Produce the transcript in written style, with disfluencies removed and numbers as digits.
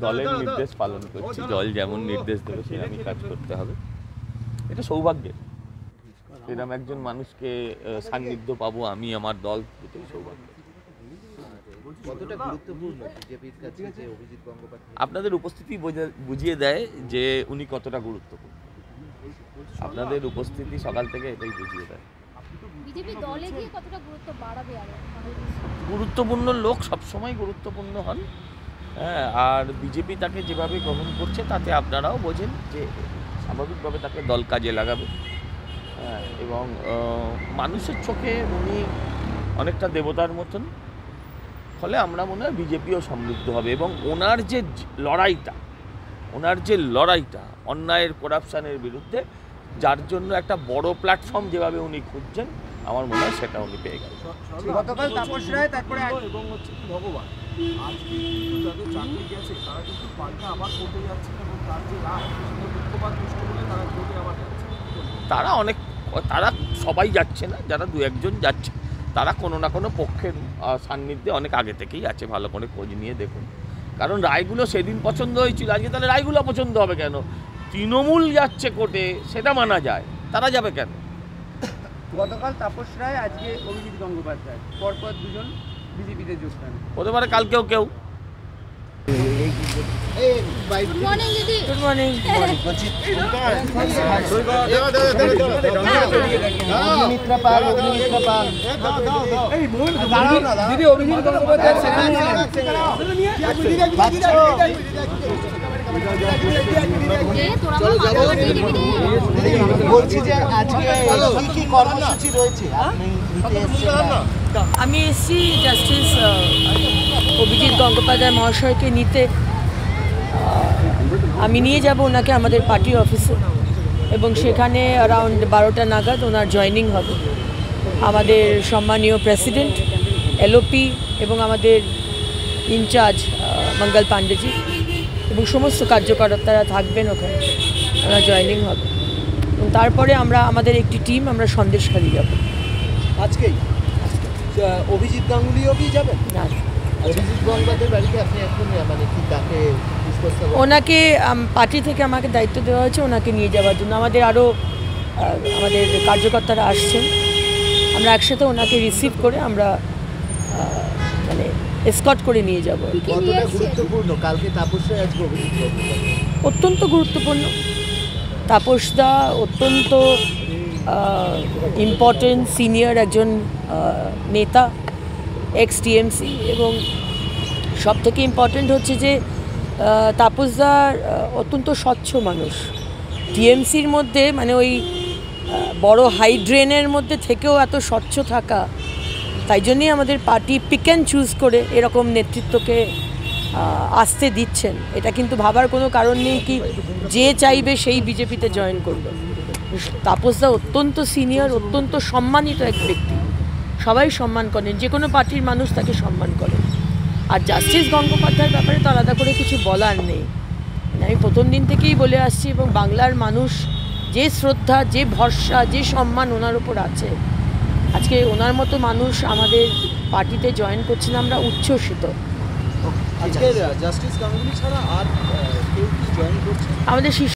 দলের নির্দেশ পালন করছি, দল যেমন নির্দেশ দেবে সেরকমই কাজ করতে হবে। এটা সৌভাগ্যের, এরকম একজন মানুষকে সান্নিধ্য পাবো আমি, আমার দল, এটাই সৌভাগ্য। আপনাদের উপস্থিতি বুঝিয়ে দেয় যে উনি কতটা গুরুত্বপূর্ণ। আপনাদের উপস্থিতি সকাল থেকে এটাই বুঝিয়ে দেয়। গুরুত্বপূর্ণ লোক সবসময় গুরুত্বপূর্ণ হন, হ্যাঁ, আর বিজেপি তাকে যেভাবে গ্রহণ করছে তাতে আপনারাও বোঝেন যে স্বাভাবিকভাবে তাকে দল কাজে লাগাবে, হ্যাঁ, এবং মানুষের চোখে উনি অনেকটা দেবতার মতন, ফলে আমরা মনে হয় বিজেপিও সমৃদ্ধ হবে। এবং ওনার যে লড়াইটা অন্যায়ের করাপশানের বিরুদ্ধে, যার জন্য একটা বড় প্ল্যাটফর্ম যেভাবে উনি খুঁজছেন, আমার মনে হয় সেটা উনি পেয়ে গেলেন। গতকাল তাপস রায় তারপরে এবং হচ্ছে ভগবান আজকে যাদের চাকরি গেছে তারা কিন্তু পাল্টা আবার করতে যাচ্ছে, এবং তার যে রায় পক্ষপাত দুষ্ট বলে তারা কোর্টে আবার যাচ্ছে। তারা সবাই যাচ্ছে না, যারা দু একজন যাচ্ছে তারা কোনো না কোনো পক্ষের সান্নিধ্যে অনেক আগে থেকেই আছে। ভালো করে খোঁজ নিয়ে দেখুন, কারণ রায়গুলো সেদিন পছন্দ হয়েছিল, আজকে তাহলে রায়গুলো পছন্দ হবে কেন? তৃণমূল যাচ্ছে কোর্টে, সেটা মানা যায়, তারা যাবে কেন? গতকাল তাপস রায়, আজকে অভিজিৎ গঙ্গোপাধ্যায়, পরপর দুজন বিজেপিতে যোগদান। হতে পারে কালকেও কেউ। বলছি যে আজকে কি কর্মসূচি রয়েছে? আমি এসেছি জাস্টিস অভিজিৎ গঙ্গোপাধ্যায় মহাশয়কে নিতে। আমি নিয়ে যাব ওনাকে আমাদের পার্টি অফিসে, এবং সেখানে অ্যারাউন্ড 12টা নাগাদ ওনার জয়েনিং হবে। আমাদের সম্মানীয় প্রেসিডেন্ট, এলওপি এবং আমাদের ইনচার্জ মঙ্গল পাণ্ডেজি এবং সমস্ত কার্যকর্তারা থাকবেন ওখানে, ওনার জয়েনিং হবে। এবং তারপরে আমাদের একটি টিম আমরা সন্দেশখালি যাব। আজকেই অভিজিৎ গাঙ্গুলিও কি যাবেন? না, অভিজিৎ গঙ্গোপাধ্যায়ের বাড়িতে আপনি এখন মানে কি তাকে ওনাকে পার্টি থেকে আমাকে দায়িত্ব দেওয়া হয়েছে ওনাকে নিয়ে যাওয়ার জন্য। আমাদের আরও আমাদের কার্যকর্তারা আসছেন, আমরা একসাথে ওনাকে রিসিভ করে আমরা মানে এসকর্ট করে নিয়ে যাব। কতটা গুরুত্বপূর্ণ কালকে তাপস রায়, আজকে অভিজিৎ গঙ্গোপাধ্যায়? অত্যন্ত গুরুত্বপূর্ণ। তাপসদা অত্যন্ত ইম্পর্টেন্ট সিনিয়র একজন নেতা, এক্স টিএমসি, এবং সব থেকে ইম্পর্টেন্ট হচ্ছে যে তাপসদা অত্যন্ত স্বচ্ছ মানুষ। টিএমসির মধ্যে মানে ওই বড় হাই ড্রেনের মধ্যে থেকেও এত স্বচ্ছ থাকা, তাই জন্যই আমাদের পার্টি পিক অ্যান্ড চুজ করে এরকম নেতৃত্বকে আসতে দিচ্ছেন। এটা কিন্তু ভাবার কোনো কারণ নেই কি যে চাইবে সেই বিজেপিতে জয়েন করবে। তাপসদা অত্যন্ত সিনিয়র, অত্যন্ত সম্মানিত এক ব্যক্তি, সবাই সম্মান করেন, যে কোনো পার্টির মানুষ তাকে সম্মান করে। আর জাস্টিস গঙ্গোপাধ্যায়ের ব্যাপারে তো আলাদা করে কিছু বলার নেই, আমি প্রথম দিন থেকেই বলে আসছি, এবং বাংলার মানুষ যে শ্রদ্ধা, যে ভরসা, যে সম্মান ওনার ওপর আছে, আজকে ওনার মতো মানুষ আমাদের পার্টিতে জয়েন করছেন, আমরা উচ্ছ্বসিত। আজকে জাস্টিস গাঙ্গুলি ছাড়া আর কেউ কি জয়েন করছে? আমাদের